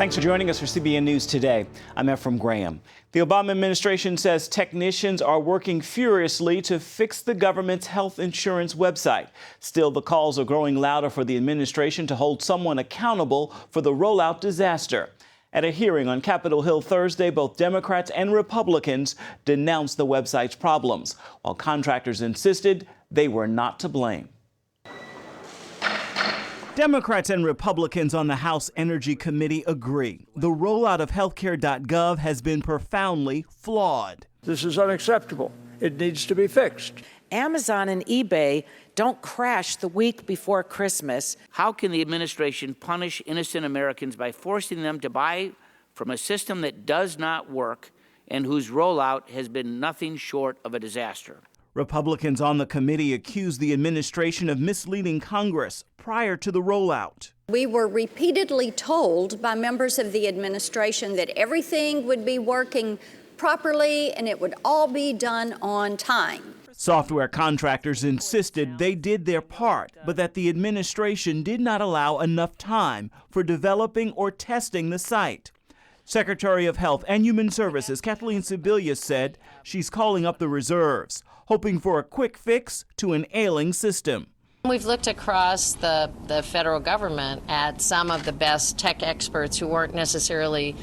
Thanks for joining us for CBN News Today. I'm Ephraim Graham. The Obama administration says technicians are working furiously to fix the government's health insurance website. Still, the calls are growing louder for the administration to hold someone accountable for the rollout disaster. At a hearing on Capitol Hill Thursday, both Democrats and Republicans denounced the website's problems, while contractors insisted they were not to blame. Democrats and Republicans on the House Energy Committee agree. The rollout of healthcare.gov has been profoundly flawed. This is unacceptable. It needs to be fixed. Amazon and eBay don't crash the week before Christmas. How can the administration punish innocent Americans by forcing them to buy from a system that does not work and whose rollout has been nothing short of a disaster? Republicans on the committee accuse the administration of misleading Congress prior to the rollout. We were repeatedly told by members of the administration that everything would be working properly and it would all be done on time. Software contractors insisted they did their part, but that the administration did not allow enough time for developing or testing the site. Secretary of Health and Human Services Kathleen Sebelius said she's calling up the reserves, hoping for a quick fix to an ailing system. We've looked across the federal government at some of the best tech experts who weren't necessarily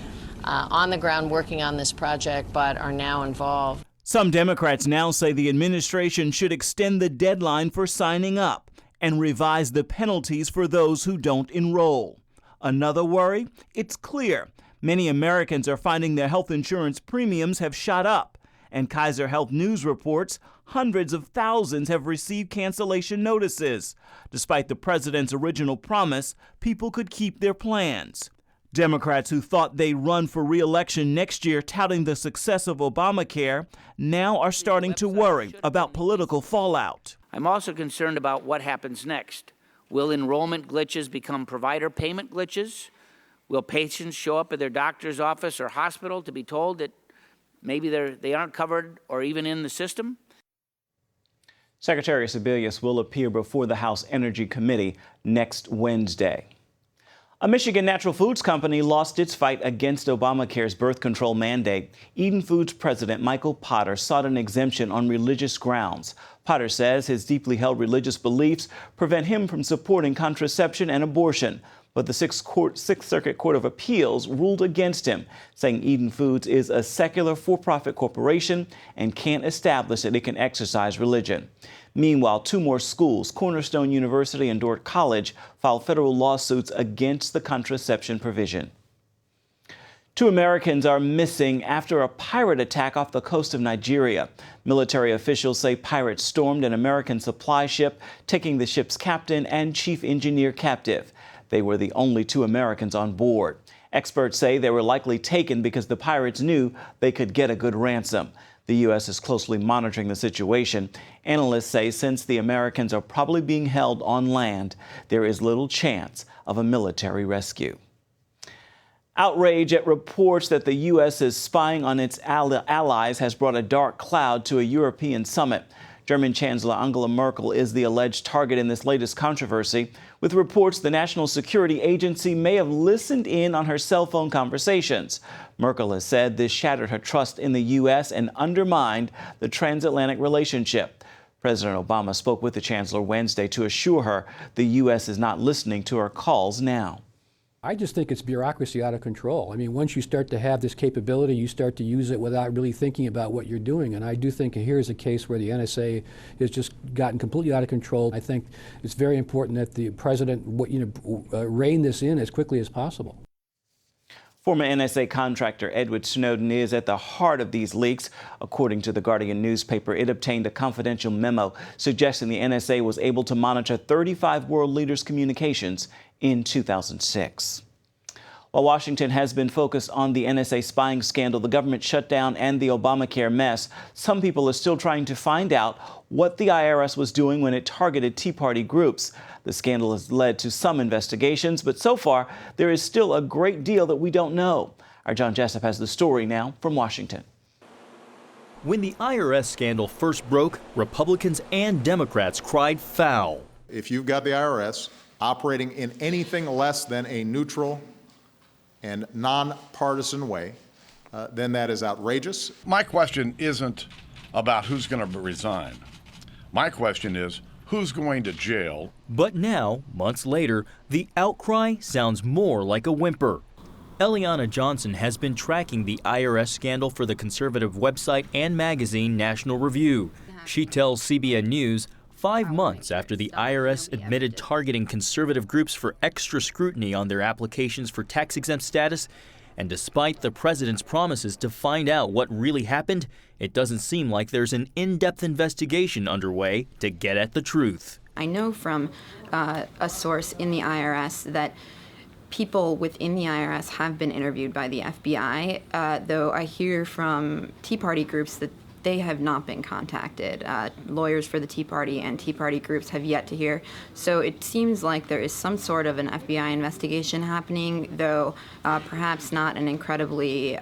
on the ground working on this project, but are now involved. Some Democrats now say the administration should extend the deadline for signing up and revise the penalties for those who don't enroll. Another worry? It's clear many Americans are finding their health insurance premiums have shot up. And Kaiser Health News reports hundreds of thousands have received cancellation notices. Despite the president's original promise, people could keep their plans. Democrats who thought they'd run for re-election next year touting the success of Obamacare now are starting to worry about political fallout. I'm also concerned about what happens next. Will enrollment glitches become provider payment glitches? Will patients show up at their doctor's office or hospital to be told that maybe they aren't covered or even in the system? Secretary Sebelius will appear before the House Energy Committee next Wednesday. A Michigan natural foods company lost its fight against Obamacare's birth control mandate. Eden Foods president Michael Potter sought an exemption on religious grounds. Potter says his deeply held religious beliefs prevent him from supporting contraception and abortion. But the Sixth Circuit Court of Appeals ruled against him, saying Eden Foods is a secular for-profit corporation and can't establish that it can exercise religion. Meanwhile, two more schools, Cornerstone University and Dordt College, filed federal lawsuits against the contraception provision. 2 Americans are missing after a pirate attack off the coast of Nigeria. Military officials say pirates stormed an American supply ship, taking the ship's captain and chief engineer captive. They were the only 2 Americans on board. Experts say they were likely taken because the pirates knew they could get a good ransom. The U.S. is closely monitoring the situation. Analysts say since the Americans are probably being held on land, there is little chance of a military rescue. Outrage at reports that the U.S. is spying on its allies has brought a dark cloud to a European summit. German Chancellor Angela Merkel is the alleged target in this latest controversy, with reports the National Security Agency may have listened in on her cell phone conversations. Merkel has said this shattered her trust in the U.S. and undermined the transatlantic relationship. President Obama spoke with the chancellor Wednesday to assure her the U.S. is not listening to her calls now. I just think it's bureaucracy out of control. I mean, once you start to have this capability, you start to use it without really thinking about what you're doing. And I do think here's a case where the NSA has just gotten completely out of control. I think it's very important that the president rein this in as quickly as possible. Former NSA contractor Edward Snowden is at the heart of these leaks. According to the Guardian newspaper, it obtained a confidential memo suggesting the NSA was able to monitor 35 world leaders' communications in 2006. While Washington has been focused on the NSA spying scandal, the government shutdown, and the Obamacare mess, some people are still trying to find out what the IRS was doing when it targeted Tea Party groups. The scandal has led to some investigations, but so far there is still a great deal that we don't know. Our John Jessup has the story now from Washington. When the IRS scandal first broke, Republicans and Democrats cried foul. If you've got the IRS operating in anything less than a neutral and nonpartisan way, then that is outrageous. My question isn't about who's going to resign. My question is, who's going to jail? But now, months later, the outcry sounds more like a whimper. Eliana Johnson has been tracking the IRS scandal for the conservative website and magazine National Review. She tells CBN News 5 months after the IRS admitted targeting conservative groups for extra scrutiny on their applications for tax-exempt status, and despite the president's promises to find out what really happened, it doesn't seem like there's an in-depth investigation underway to get at the truth. I know from a source in the IRS that people within the IRS have been interviewed by the FBI, though I hear from Tea Party groups that they have not been contacted. Lawyers for the Tea Party and Tea Party groups have yet to hear. So it seems like there is some sort of an FBI investigation happening, though perhaps not an incredibly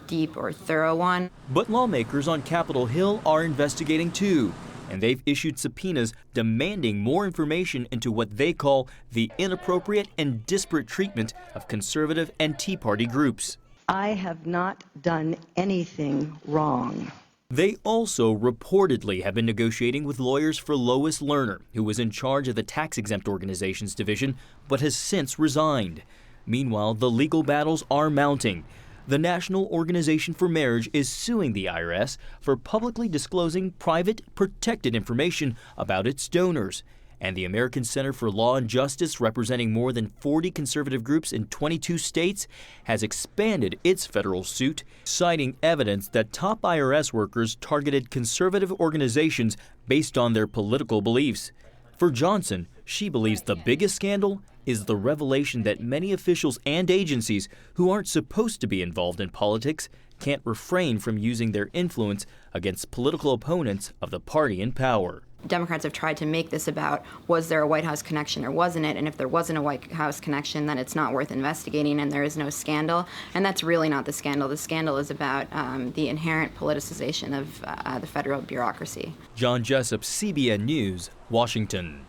deep or thorough one. But lawmakers on Capitol Hill are investigating too, and they've issued subpoenas demanding more information into what they call the inappropriate and disparate treatment of conservative and Tea Party groups. I have not done anything wrong. They also reportedly have been negotiating with lawyers for Lois Lerner, who was in charge of the tax-exempt organizations division, but has since resigned. Meanwhile, the legal battles are mounting. The National Organization for Marriage is suing the IRS for publicly disclosing private, protected information about its donors. And the American Center for Law and Justice, representing more than 40 conservative groups in 22 states, has expanded its federal suit, citing evidence that top IRS workers targeted conservative organizations based on their political beliefs. For Johnson, she believes the biggest scandal is the revelation that many officials and agencies who aren't supposed to be involved in politics can't refrain from using their influence against political opponents of the party in power. Democrats have tried to make this about, was there a White House connection or wasn't it? And if there wasn't a White House connection, then it's not worth investigating and there is no scandal. And that's really not the scandal. The scandal is about the inherent politicization of the federal bureaucracy. John Jessup, CBN News, Washington.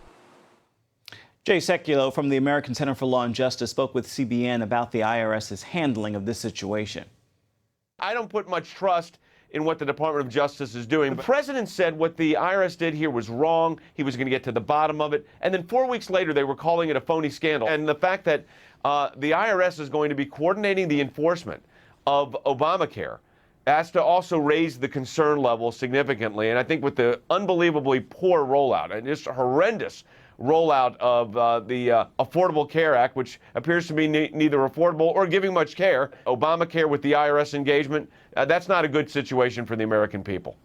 Jay Sekulow from the American Center for Law and Justice spoke with CBN about the IRS's handling of this situation. I don't put much trust in what the Department of Justice is doing. The president said what the IRS did here was wrong. He was going to get to the bottom of it. And then 4 weeks later, they were calling it a phony scandal. And the fact that the IRS is going to be coordinating the enforcement of Obamacare has to also raise the concern level significantly. And I think with the unbelievably poor rollout and just horrendous rollout of the Affordable Care Act, which appears to be neither affordable or giving much care, Obamacare with the IRS engagement, that's not a good situation for the American people.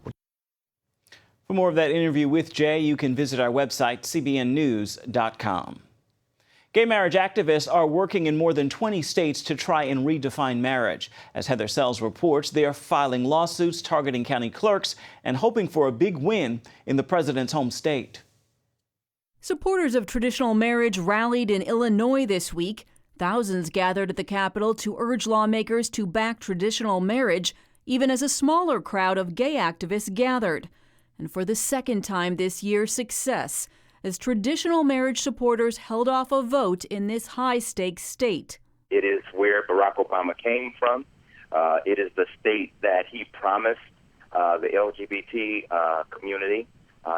For more of that interview with Jay, you can visit our website, cbnnews.com. Gay marriage activists are working in more than 20 states to try and redefine marriage. As Heather Sells reports, they are filing lawsuits targeting county clerks and hoping for a big win in the president's home state. Supporters of traditional marriage rallied in Illinois this week. Thousands gathered at the Capitol to urge lawmakers to back traditional marriage, even as a smaller crowd of gay activists gathered. And for the second time this year, success, as traditional marriage supporters held off a vote in this high-stakes state. It is where Barack Obama came from. It is the state that he promised the LGBT community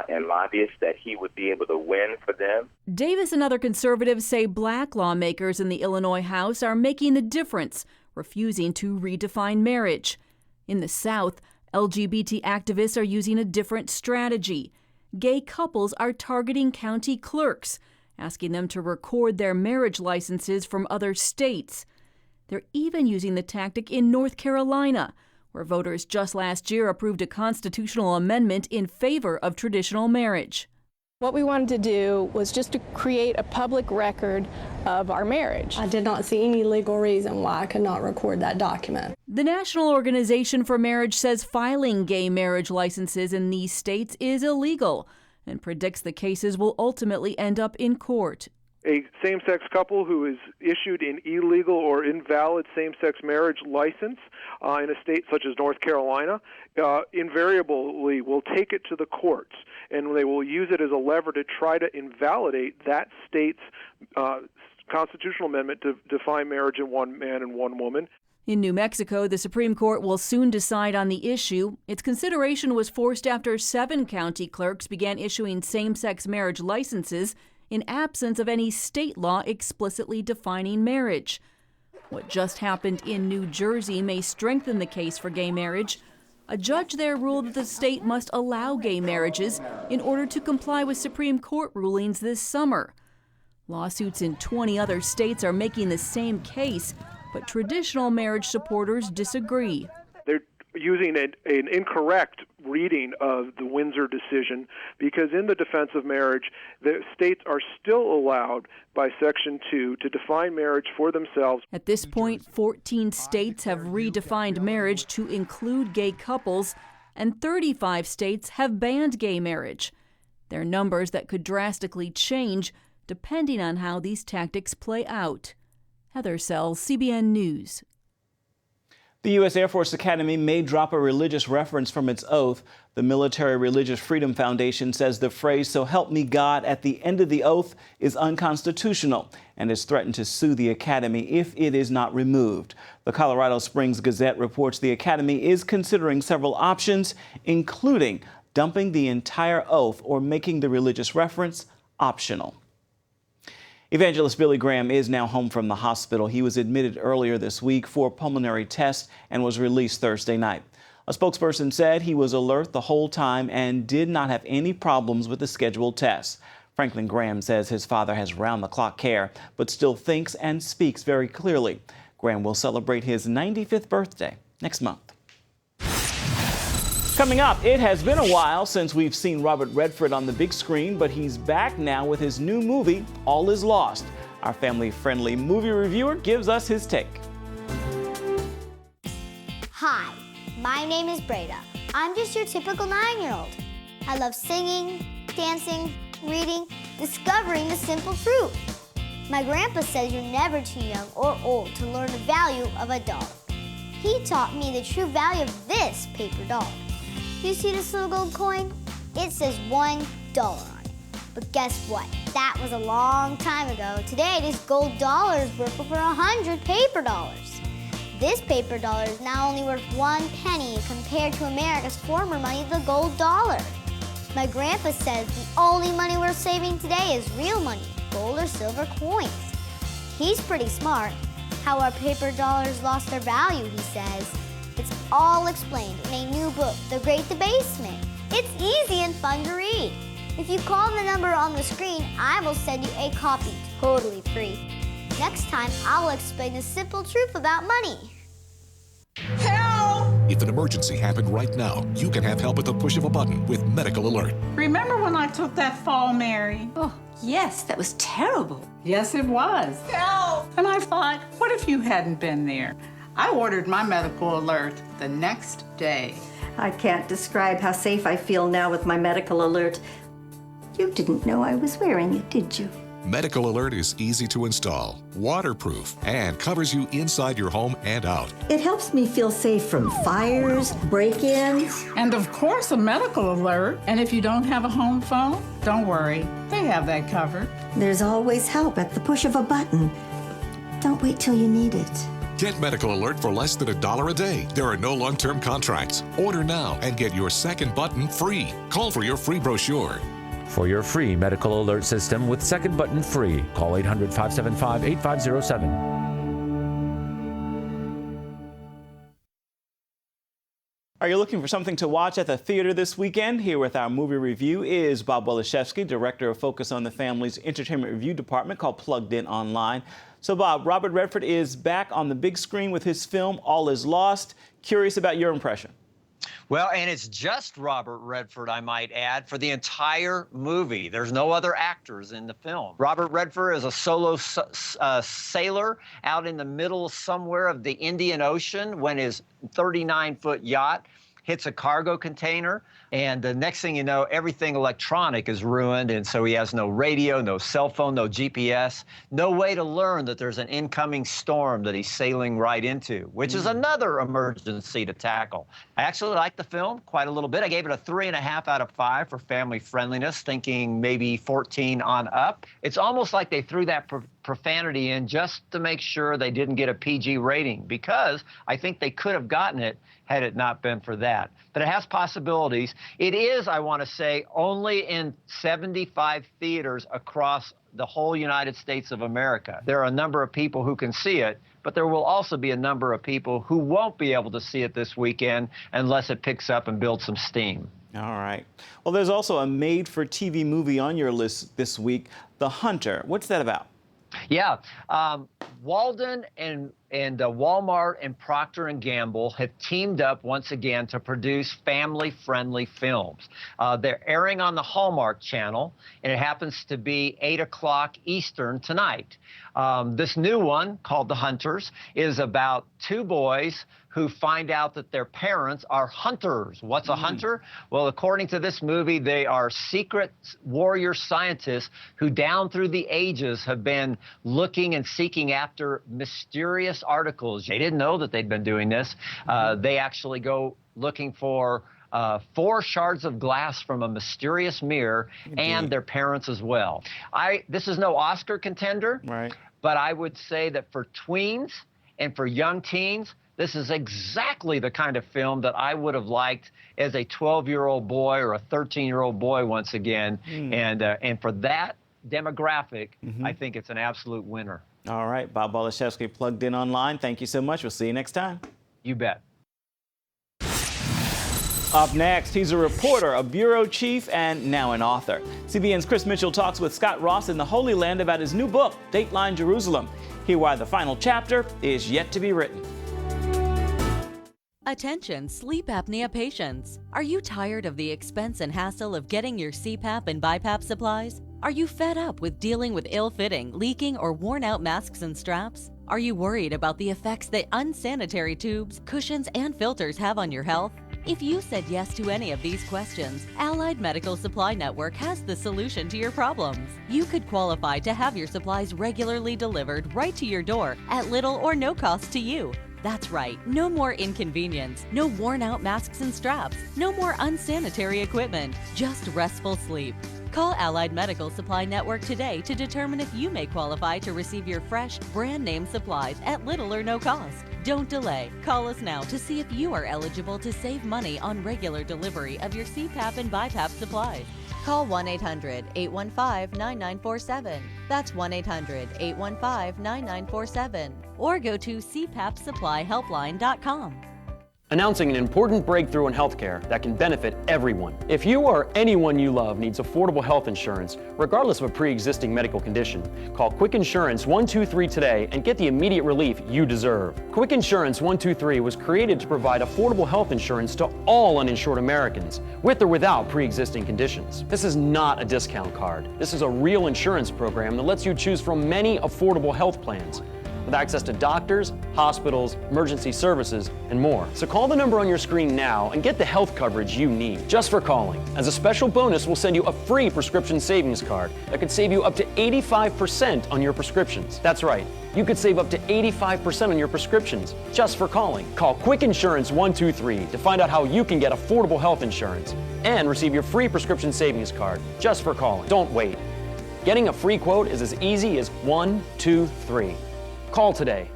and lobbyists that he would be able to win for them. Davis and other conservatives say black lawmakers in the Illinois House are making the difference, refusing to redefine marriage. In the South, LGBT activists are using a different strategy. Gay couples are targeting county clerks, asking them to record their marriage licenses from other states. They're even using the tactic in North Carolina, where voters just last year approved a constitutional amendment in favor of traditional marriage. What we wanted to do was just to create a public record of our marriage. I did not see any legal reason why I could not record that document. The National Organization for Marriage says filing gay marriage licenses in these states is illegal and predicts the cases will ultimately end up in court. A same-sex couple who is issued an illegal or invalid same-sex marriage license in a state such as North Carolina invariably will take it to the courts, and they will use it as a lever to try to invalidate that state's constitutional amendment to define marriage in one man and one woman. In New Mexico, the Supreme Court will soon decide on the issue. Its consideration was forced after 7 county clerks began issuing same-sex marriage licenses in absence of any state law explicitly defining marriage. What just happened in New Jersey may strengthen the case for gay marriage. A judge there ruled that the state must allow gay marriages in order to comply with Supreme Court rulings this summer. Lawsuits in 20 other states are making the same case, but traditional marriage supporters disagree. They're using an incorrect reading of the Windsor decision because in the defense of marriage, the states are still allowed by Section 2 to define marriage for themselves. At this point, 14 states have redefined marriage to include gay couples, and 35 states have banned gay marriage. They're numbers that could drastically change depending on how these tactics play out. Heather Sells, CBN News. The U.S. Air Force Academy may drop a religious reference from its oath. The Military Religious Freedom Foundation says the phrase, "So help me God," at the end of the oath is unconstitutional and has threatened to sue the Academy if it is not removed. The Colorado Springs Gazette reports the Academy is considering several options, including dumping the entire oath or making the religious reference optional. Evangelist Billy Graham is now home from the hospital. He was admitted earlier this week for pulmonary tests and was released Thursday night. A spokesperson said he was alert the whole time and did not have any problems with the scheduled tests. Franklin Graham says his father has round-the-clock care, but still thinks and speaks very clearly. Graham will celebrate his 95th birthday next month. Coming up, it has been a while since we've seen Robert Redford on the big screen, but he's back now with his new movie, All Is Lost. Our family-friendly movie reviewer gives us his take. Hi, my name is Breda. I'm just your typical 9-year-old. I love singing, dancing, reading, discovering the simple truth. My grandpa says you're never too young or old to learn the value of a dollar. He taught me the true value of this paper dollar. You see this little gold coin? It says $1 on it. But guess what? That was a long time ago. Today, this gold dollar is worth over 100 paper dollars. This paper dollar is now only worth 1 penny compared to America's former money, the gold dollar. My grandpa says the only money worth saving today is real money, gold or silver coins. He's pretty smart. How our paper dollars lost their value, he says. It's all explained in a new book, The Great Debasement. It's easy and fun to read. If you call the number on the screen, I will send you a copy, totally free. Next time, I'll explain the simple truth about money. Help! If an emergency happened right now, you can have help at the push of a button with Medical Alert. Remember when I took that fall, Mary? Oh, yes, that was terrible. Yes, it was. Help! And I thought, what if you hadn't been there? I ordered my Medical Alert the next day. I can't describe how safe I feel now with my Medical Alert. You didn't know I was wearing it, did you? Medical Alert is easy to install, waterproof, and covers you inside your home and out. It helps me feel safe from fires, break-ins. And of course, a Medical Alert. And if you don't have a home phone, don't worry. They have that covered. There's always help at the push of a button. Don't wait till you need it. Get Medical Alert for less than $1 a day. There are no long-term contracts. Order now and get your second button free. Call for your free brochure. For your free Medical Alert system with second button free, call 800-575-8507. Are you looking for something to watch at the theater this weekend? Here with our movie review is Bob Waliszewski, Director of Focus on the Family's Entertainment Review Department called Plugged In Online. So Bob, Robert Redford is back on the big screen with his film All Is Lost. Curious about your impression. Well, and it's just Robert Redford, I might add, for the entire movie. There's no other actors in the film. Robert Redford is a solo sailor out in the middle somewhere of the Indian Ocean when his 39-foot yacht hits a cargo container. And the next thing you know, everything electronic is ruined, and so he has no radio, no cell phone, no GPS, no way to learn that there's an incoming storm that he's sailing right into, which is another emergency to tackle. I actually liked the film quite a little bit. I gave it a 3.5 out of 5 for family friendliness, thinking maybe 14 on up. It's almost like they threw that profanity in just to make sure they didn't get a PG rating, because I think they could have gotten it had it not been for that. But it has possibilities. It is, I want to say, only in 75 theaters across the whole United States of America. There are a number of people who can see it, but there will also be a number of people who won't be able to see it this weekend unless it picks up and builds some steam. All right. Well, there's also a made-for-TV movie on your list this week, The Hunter. What's that about? Yeah, Walden and Walmart and Procter & Gamble have teamed up once again to produce family-friendly films. They're airing on the Hallmark Channel, and it happens to be 8 o'clock Eastern tonight. This new one, called The Hunters, is about two boys who find out that their parents are hunters. What's a hunter? Well, according to this movie, they are secret warrior scientists who down through the ages have been looking and seeking after mysterious articles. They didn't know that they'd been doing this. They actually go looking for 4 shards of glass from a mysterious mirror, and their parents as well. This is no Oscar contender, right? But I would say that for tweens and for young teens, this is exactly the kind of film that I would have liked as a 12-year-old boy or a 13-year-old boy once again. And for that demographic, I think it's an absolute winner. All right. Bob Waliszewski, Plugged In Online. Thank you so much. We'll see you next time. You bet. Up next, he's a reporter, a bureau chief, and now an author. CBN's Chris Mitchell talks with Scott Ross in the Holy Land about his new book, Dateline Jerusalem. Hear why the final chapter is yet to be written. Attention sleep apnea patients. Are you tired of the expense and hassle of getting your CPAP and BiPAP supplies? Are you fed up with dealing with ill-fitting, leaking, or worn-out masks and straps? Are you worried about the effects that unsanitary tubes, cushions, and filters have on your health? If you said yes to any of these questions, Allied Medical Supply Network has the solution to your problems. You could qualify to have your supplies regularly delivered right to your door at little or no cost to you. That's right, no more inconvenience, no worn-out masks and straps, no more unsanitary equipment, just restful sleep. Call Allied Medical Supply Network today to determine if you may qualify to receive your fresh, brand-name supplies at little or no cost. Don't delay. Call us now to see if you are eligible to save money on regular delivery of your CPAP and BiPAP supplies. Call 1-800-815-9947. That's 1-800-815-9947. Or go to cpapsupplyhelpline.com. Announcing an important breakthrough in healthcare that can benefit everyone. If you or anyone you love needs affordable health insurance, regardless of a pre-existing medical condition, call Quick Insurance 123 today and get the immediate relief you deserve. Quick Insurance 123 was created to provide affordable health insurance to all uninsured Americans, with or without pre-existing conditions. This is not a discount card. This is a real insurance program that lets you choose from many affordable health plans, with access to doctors, hospitals, emergency services, and more. So call the number on your screen now and get the health coverage you need just for calling. As a special bonus, we'll send you a free prescription savings card that could save you up to 85% on your prescriptions. That's right, you could save up to 85% on your prescriptions just for calling. Call Quick Insurance 123 to find out how you can get affordable health insurance and receive your free prescription savings card just for calling. Don't wait. Getting a free quote is as easy as 1, 2, 3. Call today.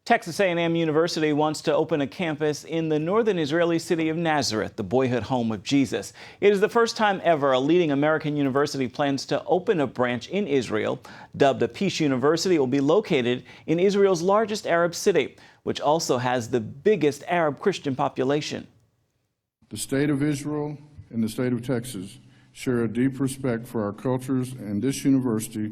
Texas A&M University wants to open a campus in the northern Israeli city of Nazareth, the boyhood home of Jesus. It is the first time ever a leading American university plans to open a branch in Israel. Dubbed a Peace University, it will be located in Israel's largest Arab city, which also has the biggest Arab Christian population. The state of Israel and the state of Texas share a deep respect for our cultures, and this university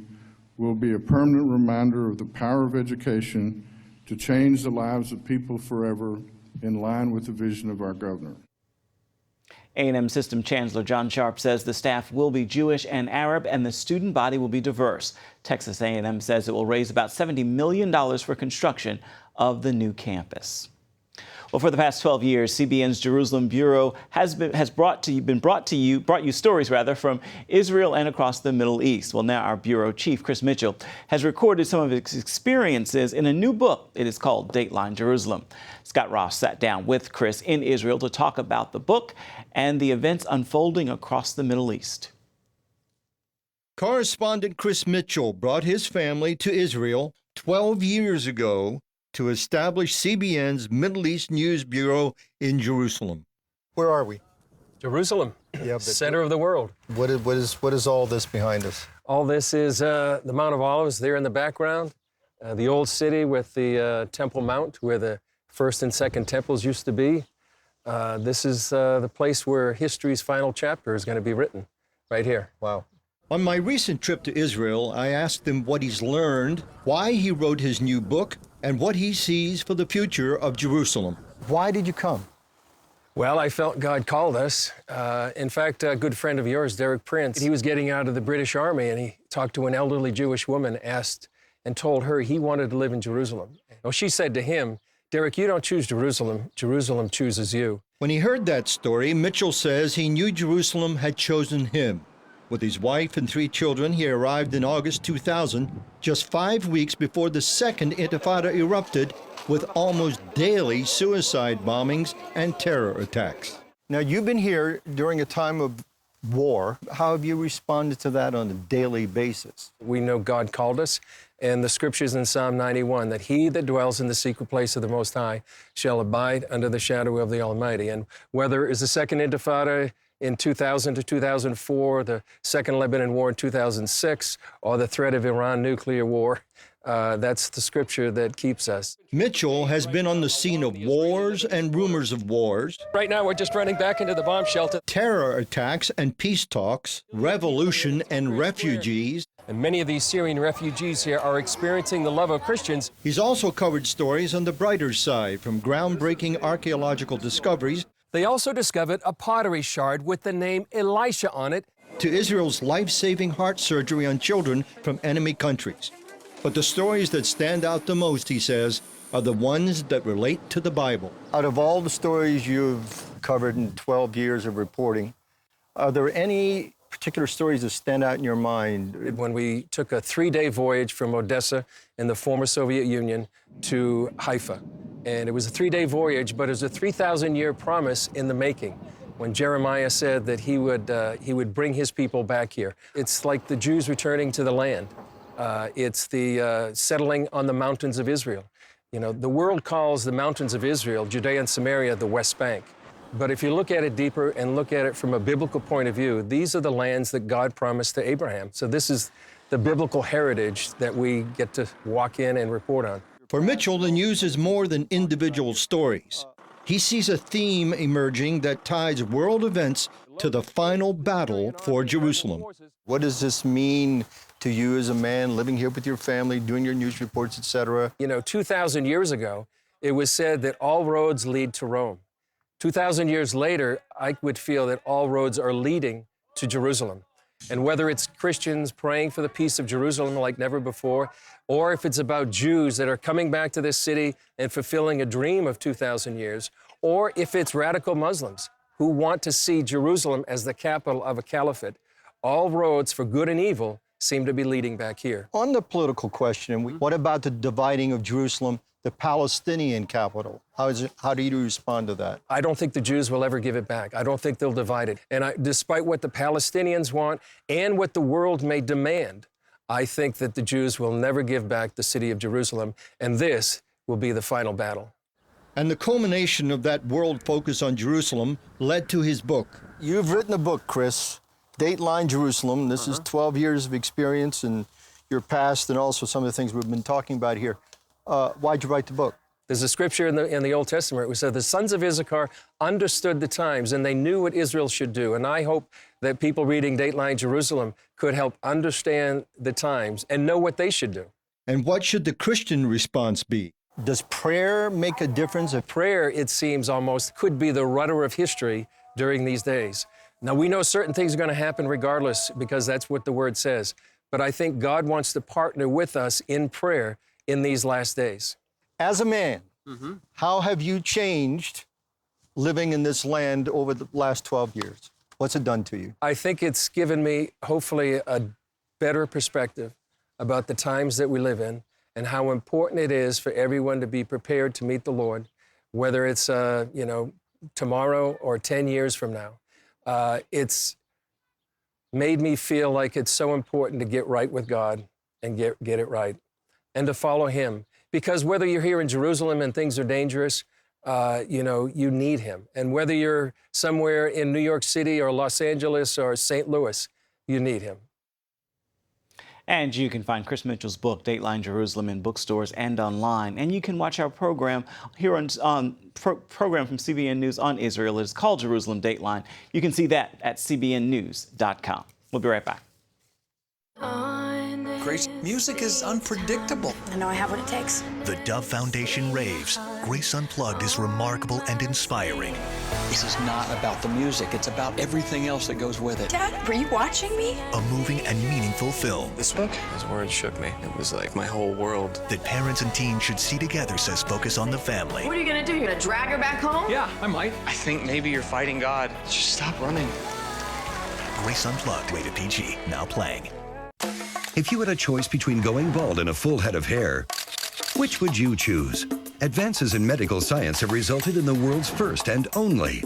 will be a permanent reminder of the power of education to change the lives of people forever, in line with the vision of our governor. A&M System Chancellor John Sharp says the staff will be Jewish and Arab, and the student body will be diverse. Texas A&M says it will raise about $70 million for construction of the new campus. Well, for the past 12 years, CBN's Jerusalem Bureau has brought you stories from Israel and across the Middle East. Well, now our bureau chief, Chris Mitchell, has recorded some of his experiences in a new book. It is called Dateline Jerusalem. Scott Ross sat down with Chris in Israel to talk about the book and the events unfolding across the Middle East. Correspondent Chris Mitchell brought his family to Israel 12 years ago to establish CBN's Middle East News Bureau in Jerusalem. Where are we? Jerusalem, center of the world. What is all this behind us? All this is the Mount of Olives there in the background, the old city with the Temple Mount where the first and second temples used to be. This is the place where history's final chapter is going to be written, right here. Wow. On my recent trip to Israel, I asked him what he's learned, why he wrote his new book, and what he sees for the future of Jerusalem. Why did you come? Well, I felt God called us. In fact, a good friend of yours, Derek Prince, he was getting out of the British Army, and he talked to an elderly Jewish woman, asked and told her he wanted to live in Jerusalem. Well, she said to him, Derek, you don't choose Jerusalem. Jerusalem chooses you. When he heard that story, Mitchell says he knew Jerusalem had chosen him. With his wife and 3 children, he arrived in August 2000, just 5 weeks before the second Intifada erupted, with almost daily suicide bombings and terror attacks. Now, you've been here during a time of war. How have you responded to that on a daily basis? We know God called us, and the scriptures in Psalm 91, that he that dwells in the secret place of the Most High shall abide under the shadow of the Almighty. And whether it's the second Intifada in 2000 to 2004, the Second Lebanon War in 2006, or the threat of Iran nuclear war, that's the scripture that keeps us. Mitchell has been on the scene of wars and rumors of wars. Right now, we're just running back into the bomb shelter. Terror attacks and peace talks, revolution and refugees. And many of these Syrian refugees here are experiencing the love of Christians. He's also covered stories on the brighter side, from groundbreaking archaeological discoveries. They also discovered a pottery shard with the name Elisha on it, to Israel's life-saving heart surgery on children from enemy countries. But the stories that stand out the most, he says, are the ones that relate to the Bible. Out of all the stories you've covered in 12 years of reporting, are there any particular stories that stand out in your mind? When we took a 3-day voyage from Odessa in the former Soviet Union to Haifa. And it was a 3-day voyage, but it was a 3,000-year promise in the making, when Jeremiah said that he would bring his people back here. It's like the Jews returning to the land. It's the settling on the mountains of Israel. You know, the world calls the mountains of Israel, Judea and Samaria, the West Bank. But if you look at it deeper and look at it from a biblical point of view, these are the lands that God promised to Abraham. So this is the biblical heritage that we get to walk in and report on. For Mitchell, the news is more than individual stories. He sees a theme emerging that ties world events to the final battle for Jerusalem. What does this mean to you as a man living here with your family, doing your news reports, etc.? You know, 2,000 years ago, it was said that all roads lead to Rome. 2,000 years later, I would feel that all roads are leading to Jerusalem. And whether it's Christians praying for the peace of Jerusalem like never before, or if it's about Jews that are coming back to this city and fulfilling a dream of 2,000 years, or if it's radical Muslims who want to see Jerusalem as the capital of a caliphate, all roads for good and evil seem to be leading back here. On the political question, what about the dividing of Jerusalem, the Palestinian capital? How do you respond to that? I don't think the Jews will ever give it back. I don't think they'll divide it. And despite what the Palestinians want and what the world may demand, I think that the Jews will never give back the city of Jerusalem, and this will be the final battle. And the culmination of that world focus on Jerusalem led to his book. You've written a book, Chris, Dateline Jerusalem. This is 12 years of experience in your past and also some of the things we've been talking about here. Why'd you write the book? There's a scripture in the Old Testament which said the sons of Issachar understood the times and they knew what Israel should do. And I hope that people reading Dateline Jerusalem could help understand the times and know what they should do. And what should the Christian response be? Does prayer make a difference? Prayer, it seems almost, could be the rudder of history during these days. Now, we know certain things are going to happen regardless because that's what the Word says. But I think God wants to partner with us in prayer in these last days. As a man How have you changed living in this land over the last 12 years? What's it done to you? I think it's given me, hopefully, a better perspective about the times that we live in and how important it is for everyone to be prepared to meet the Lord, whether it's, tomorrow or 10 years from now. It's made me feel like it's so important to get right with God and get it right and to follow Him. Because whether you're here in Jerusalem and things are dangerous, you need Him. And whether you're somewhere in New York City or Los Angeles or St. Louis, you need Him. And you can find Chris Mitchell's book, Dateline Jerusalem, in bookstores and online. And you can watch our program here on program from CBN News on Israel. It is called Jerusalem Dateline. You can see that at cbnnews.com. We'll be right back. Grace, music is unpredictable. I know I have what it takes. The Dove Foundation raves. Grace Unplugged is remarkable and inspiring. This is not about the music. It's about everything else that goes with it. Dad, were you watching me? A moving and meaningful film. This book, his words shook me. It was like my whole world. That parents and teens should see together, says Focus on the Family. What are you going to do? You're going to drag her back home? Yeah, I might. I think maybe you're fighting God. Just stop running. Grace Unplugged, rated PG, now playing. If you had a choice between going bald and a full head of hair, which would you choose? Advances in medical science have resulted in the world's first and only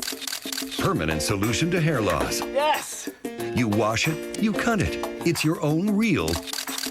permanent solution to hair loss. Yes! You wash it, you cut it. It's your own real,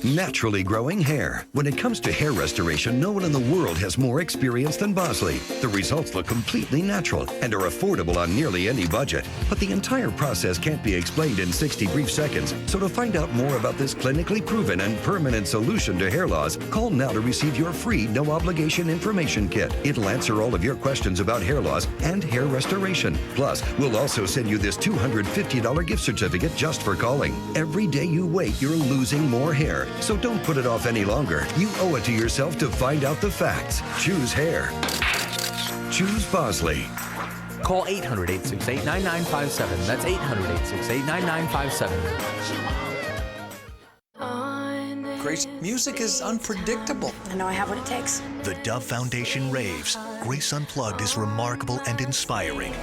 naturally growing hair. When it comes to hair restoration, no one in the world has more experience than Bosley. The results look completely natural and are affordable on nearly any budget. But the entire process can't be explained in 60 brief seconds. So to find out more about this clinically proven and permanent solution to hair loss, call now to receive your free no-obligation information kit. It'll answer all of your questions about hair loss and hair restoration. Plus, we'll also send you this $250 gift certificate just for calling. Every day you wait, you're losing more hair. So don't put it off any longer. You owe it to yourself to find out the facts. Choose hair. Choose Bosley. Call 800-868-9957. That's 800-868-9957. Grace, music is unpredictable. I know I have what it takes. The Dove Foundation raves. Grace Unplugged is remarkable and inspiring.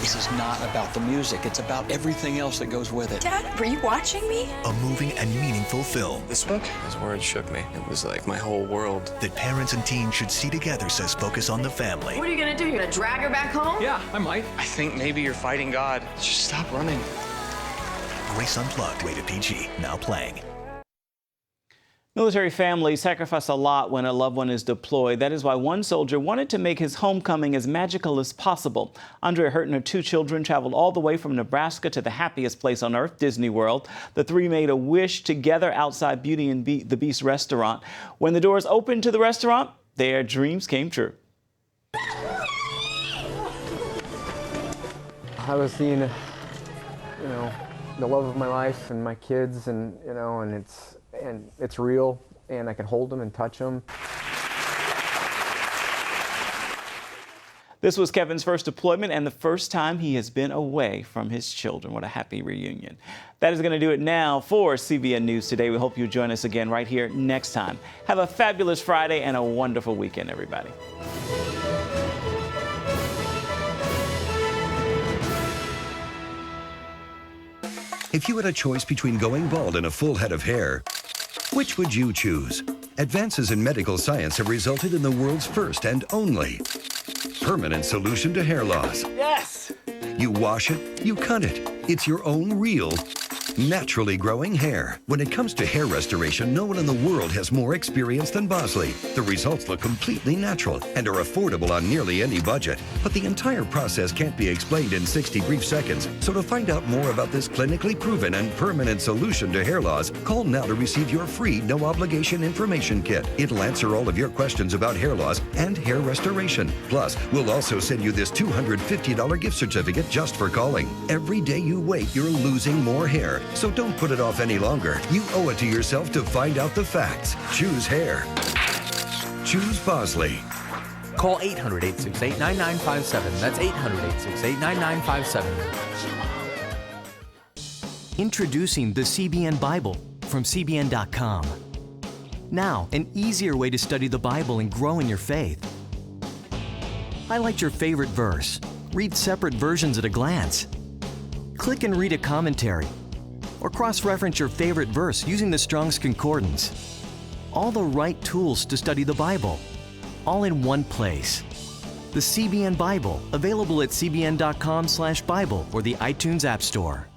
This is not about the music. It's about everything else that goes with it. Dad, were you watching me? A moving and meaningful film. This book, his words shook me. It was like my whole world. That parents and teens should see together, says Focus on the Family. What are you going to do? You're going to drag her back home? Yeah, I might. I think maybe you're fighting God. Just stop running. Grace Unplugged, rated PG, now playing. Military families sacrifice a lot when a loved one is deployed. That is why one soldier wanted to make his homecoming as magical as possible. Andrea Hurt and her 2 children traveled all the way from Nebraska to the happiest place on earth, Disney World. The 3 made a wish together outside Beauty and the Beast restaurant. When the doors opened to the restaurant, their dreams came true. I was seeing, the love of my life and my kids, and it's real, and I can hold them and touch them. This was Kevin's first deployment and the first time he has been away from his children. What a happy reunion. That is going to do it now for CBN News Today. We hope you join us again right here next time. Have a fabulous Friday and a wonderful weekend, everybody. If you had a choice between going bald and a full head of hair, which would you choose? Advances in medical science have resulted in the world's first and only permanent solution to hair loss. Yes! You wash it, you cut it. It's your own real, naturally growing hair. When it comes to hair restoration, no one in the world has more experience than Bosley. The results look completely natural and are affordable on nearly any budget. But the entire process can't be explained in 60 brief seconds. So to find out more about this clinically proven and permanent solution to hair loss, call now to receive your free no-obligation information kit. It'll answer all of your questions about hair loss and hair restoration. Plus, we'll also send you this $250 gift certificate just for calling. Every day you wait, you're losing more hair. So don't put it off any longer. You owe it to yourself to find out the facts. Choose hair. Choose Bosley. Call 800-868-9957. That's 800-868-9957. Introducing the CBN Bible from CBN.com. Now, an easier way to study the Bible and grow in your faith. Highlight your favorite verse. Read separate versions at a glance. Click and read a commentary. Or cross-reference your favorite verse using the Strong's Concordance. All the right tools to study the Bible, all in one place. The CBN Bible, available at cbn.com/Bible or the iTunes App Store.